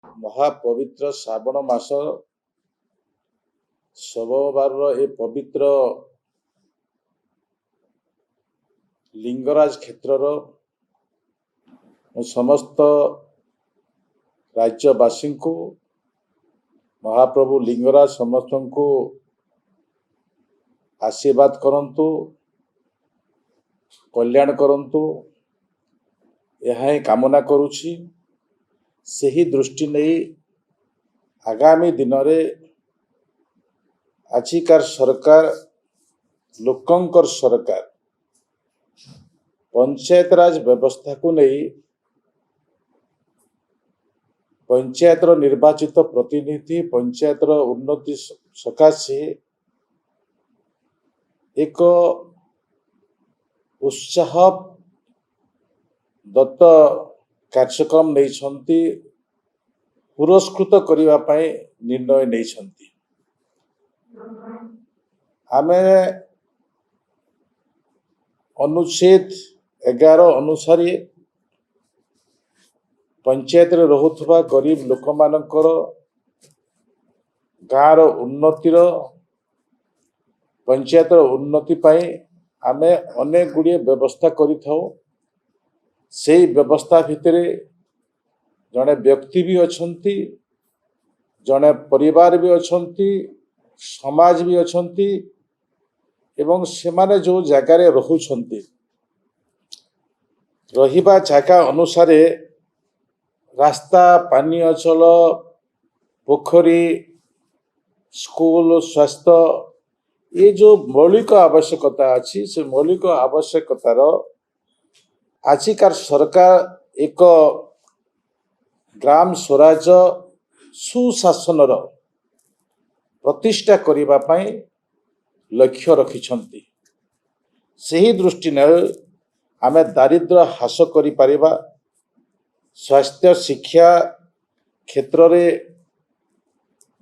महापवित्र श्रावण मास सोमवार ए पवित्र लिंगराज क्षेत्र समस्त राज्यवासी को महाप्रभु लिंगराज समस्त को आशीर्वाद करंतु कल्याण करंतु यह कामना करुछि। सही दृष्टि नहीं आगामी दिन में आजिकार सरकार लोकंकर सरकार पंचायत राज व्यवस्था को नहीं पंचायत निर्वाचित प्रतिनिधि पंचायत उन्नति सकाशे एक उत्साह दत्त कार्यक्रम नहीं पुरस्कृत करने निर्णय नहीं। आमे अनुच्छेद 11 अनुसार पंचायत रे रहुथबा गरीब लोक मानकर गाँव उन्नतिर पंचायत उन्नति पाई आमे अनेक गुड़िए व्यवस्था करिथाउ। से व्यवस्था भितर जड़े व्यक्ति भी अछंती, जड़े परिवार भी अछंती, समाज भी अछंती एवं से माने जो जगार रहुछंती रहिबा जगह अनुसार रास्ता पानी अचल पोखरी स्कूल स्वास्थ्य ये जो मौलिक आवश्यकता अच्छी से मौलिक आवश्यकतार आजिकार सरकार एक ग्राम स्वराज सुशासन प्रतिष्ठा करिबा पई लक्ष्य रखिछंती। सही दृष्टि न आमे दारिद्र्य ह्रास करि परिबा, स्वास्थ्य शिक्षा क्षेत्र रे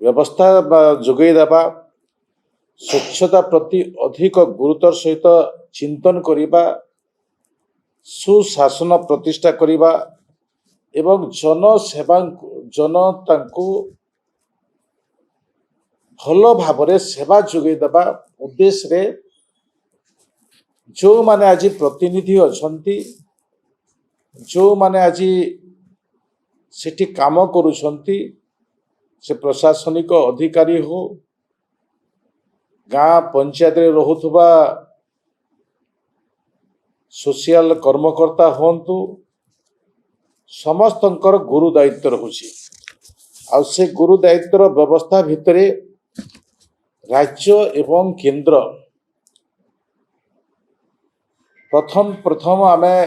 व्यवस्था जोगई देबा, स्वच्छता प्रति अधिक गुरुतर सहित चिंतन करिबा, सुशासन प्रतिष्ठा करिबा एवं जनसेवा जनता को भल भाव सेवा जोगई देबा उद्देश्य रे जो माने आज प्रतिनिधि अछंती, जो माने आज सेठी काम करुछंती, से प्रशासनिक अधिकारी हो गाँ पंचायत रे रहुथबा सोशल कर्मकर्ता होंतु समस्तंकर गुरु दायित्व रहुछि। आ से गुरु दायित्व व्यवस्था भितर राज्य एवं केंद्र प्रथम आमे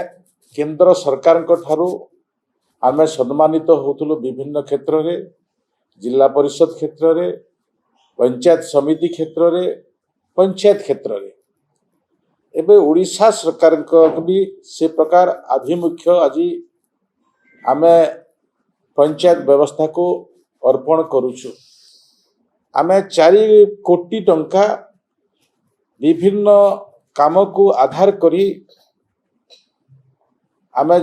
केंद्र सरकार को ठारू आमे सम्मानित होतुलु विभिन्न क्षेत्र रे, जिला परिषद क्षेत्र रे, पंचायत समिति क्षेत्र रे, पंचायत क्षेत्र रे। एबे उड़ीसा सरकार को भी से प्रकार आभिमुख्य आज आमे पंचायत व्यवस्था को अर्पण करुछु। आमे 4 कोटी टंका विभिन्न काम को आधार करी आमे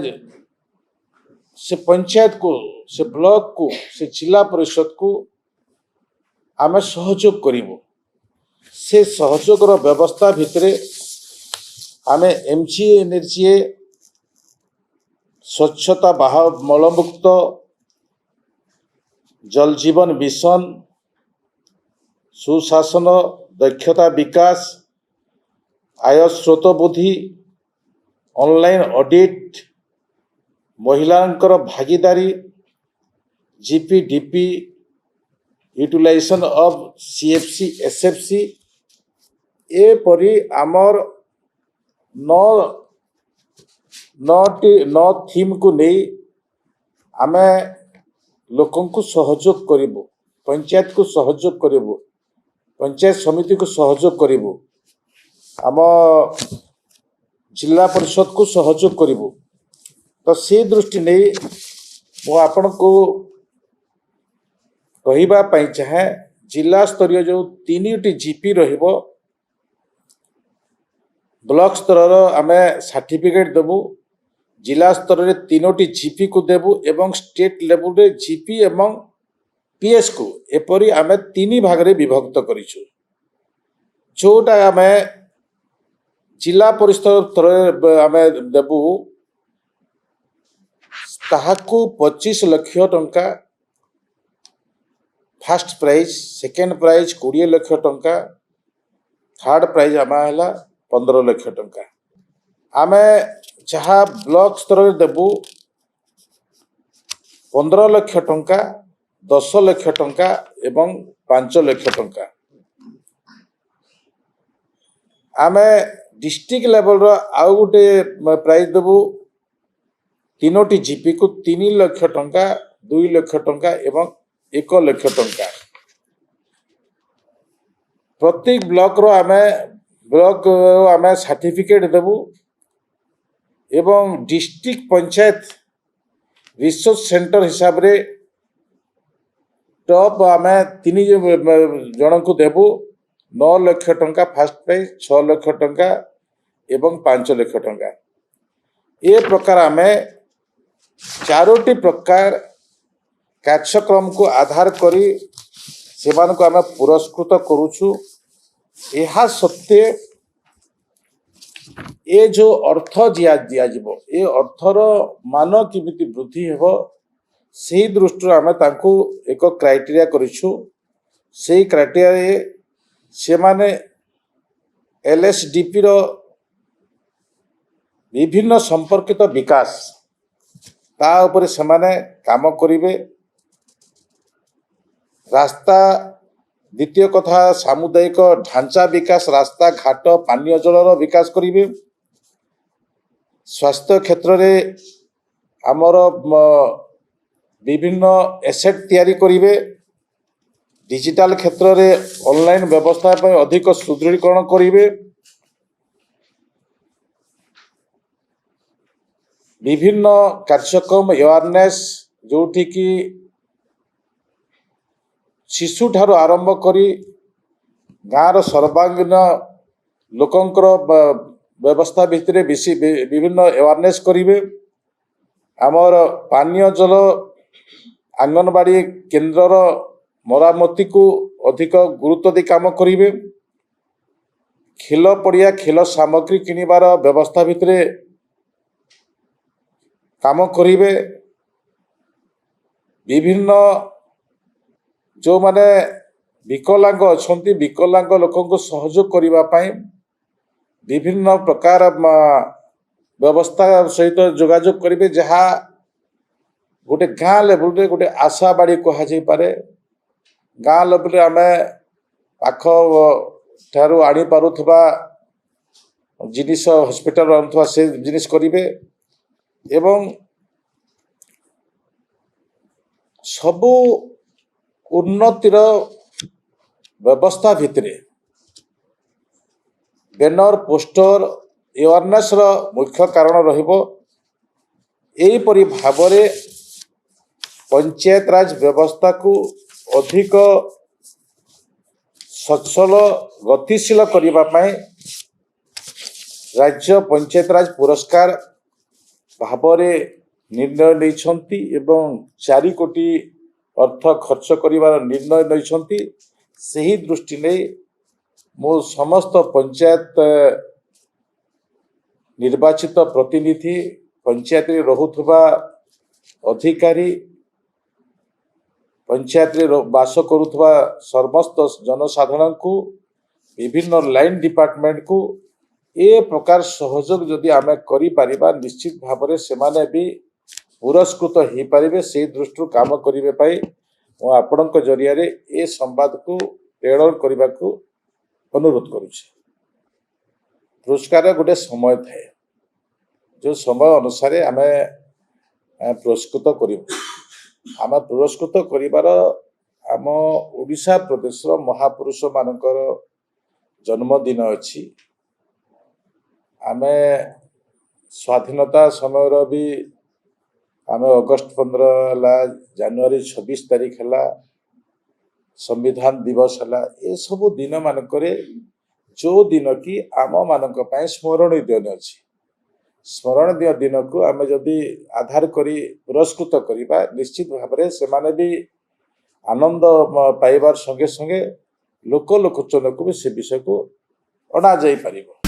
से पंचायत को, से ब्लॉक को, से जिला परिषद को आमे सहयोग करिवो। से सहयोग व्यवस्था भितरे आमे एमजीए एनर्जी स्वच्छता मलमुक्त जल जीवन मिशन, सुशासन दक्षता विकास, आय स्रोत बुद्धि, ऑनलाइन ऑडिट, महिलांकर भागीदारी, GPDP, utilization of CFC SFC ए परी आमर नौ थीम को नहीं आमे लोकों को सहयोग करिवो, पंचायत को सहयोग करिवो, पंचायत समिति को सहयोग करिवो, आम जिला परिषद को सहयोग करिवो। तो से दृष्टि नहीं मु आपण को कहिबा पई चाहे जिला स्तरीय जो 3टी जीपी रहिबो, ब्लॉक स्तर आमे सर्टिफिकेट देबू, जिला स्तर में 3टी जीपी को देबू एवं स्टेट लेवल रे जीपी एवं पीएस को एपरी आमे 3 भाग रे विभक्त करिछु जोटा आमे जिला परिषद स्तर आमे देबू ताहाकू 25 लाख टंका first prize second prize 20 lakh टंका थर्ड प्राइज आमा हला 15 लाख टंका आमे जहाँ ब्लॉक स्तर में देबू 15 लाख टंका 10 लाख टंका एवं 5 लाख टंका आमे डिस्ट्रिक्ट लेवल रो आउ गोटे प्राइज देबू 3टी जीपी को 3 लाख टंका 2 लाख टंका एवं 1 लाख टंका प्रत्येक ब्लॉक रो आमे सर्टिफिकेट देबू एवं डिस्ट्रिक्ट पंचायत रिसोर्स सेंटर हिसाब रे टॉप आमे 3 जन को देबू 9 लाख टंका फर्स्ट प्राइज 6 लाख टंका एवं 5 लाख टंका ए प्रकार आमे 4टी प्रकार कार्यक्रम को आधार करी सेमान को आमे पुरस्कृत करूछु एहा सत्य ए जो अर्थ दिया जीवो ए अर्थर मान किमिति वृद्धि हेबो सेही दृष्टि आमे तांको एक क्राइटेरिया करिछु सेही क्राइटेरिया से माने एलएसडीपी रो विभिन्न संपर्कित विकास ता ऊपर से माने काम करिवे रास्ता द्वितीय कथा सामुदायिक ढांचा विकास रास्ता घाट पानीय जलर विकास करिवे स्वास्थ्य क्षेत्र रे आमर विभिन्न एसेट तैयारी करिवे डिजिटल क्षेत्र रे ऑनलाइन व्यवस्था पर अधिक सुदृढ़ीकरण करिवे विभिन्न कार्यक्रम अवेयरनेस जोठी की शिशु ठारो आरंभ करी गाँव सर्वांगीन लोकंकर व्यवस्था भितर विभिन्न अवेयरनेस करिवे आमर पानीय जल आंगनबाड़ी केन्द्रर मरामती को अधिक गुरुत्व दे काम करिवे खेल पड़िया खेल सामग्री किनिबार व्यवस्था भितर काम करिवे विभिन्न जो माने विकलांग अछंती विकलांग लोकों को सहयोग करिबा पई विभिन्न प्रकार व्यवस्था सहित जोगाजोग करिवे जहा गोटे गाँ लेवल रे गोटे आशा बाड़ी कहा जाई पारे गाँ लेवल रे आमे पाख ठारू आनी पारुथबा जिनिस हॉस्पिटल अथवा से जिनिस करिवे एवं सबु उन्नतिर व्यवस्था भितरे बैनर पोस्टर अवेयरनेस रो मुख्य कारण रहिबो एहीपरि भावरे पंचायत राज व्यवस्था को अधिक सचल गतिशील करिबा पई राज्य पंचायत राज पुरस्कार भावरे निर्णय नैछंती एवं 4 कोटी अर्थ खर्च करिवार निर्णय नैछंती सही दृष्टि नै मो समस्त पंचायत निर्वाचित प्रतिनिधि पंचायत रे रहुथबा अधिकारी पंचायत रे वास करुथबा समस्त जनसाधारण को विभिन्न लाइन डिपार्टमेंट को ए प्रकार सहयोग जदि आमे करि परिबा निश्चित भाव से माने भी पुरस्कृत हो पारे से दृष्टि काम करिवे पाई मो आपणक जरिया रे ए संवाद को प्रेरण करने को अनुरोध करुचे पुरस्कार गोटे समय थाए जो समय अनुसार आम पुरस्कृत आम पुरस्कृत कर आम ओडिशा प्रदेश महापुरुष मानकर जन्मदिन अच्छी आम स्वाधीनता समय भी आम अगस्ट 15 है जनवरी 26 तारीख है संविधान दिवस है ये सब दिन मानक जो दिन की आम मानक स्मरणीय दिन अच्छी ସ୍ମରଣୀୟ ଦିନକୁ ଆମେ ଯଦି ଆଧାର କରି ପୁରସ୍କୃତ କରିବା ନିଶ୍ଚିତ ଭାବରେ ସେମାନେ ବି ଆନନ୍ଦ ପାଇବାର ସଙ୍ଗେ ସଙ୍ଗେ ଲୋକଲୋଚନକୁ ବି ସେ ବିଷୟକୁ ଅଣାଯାଇପାରିବ।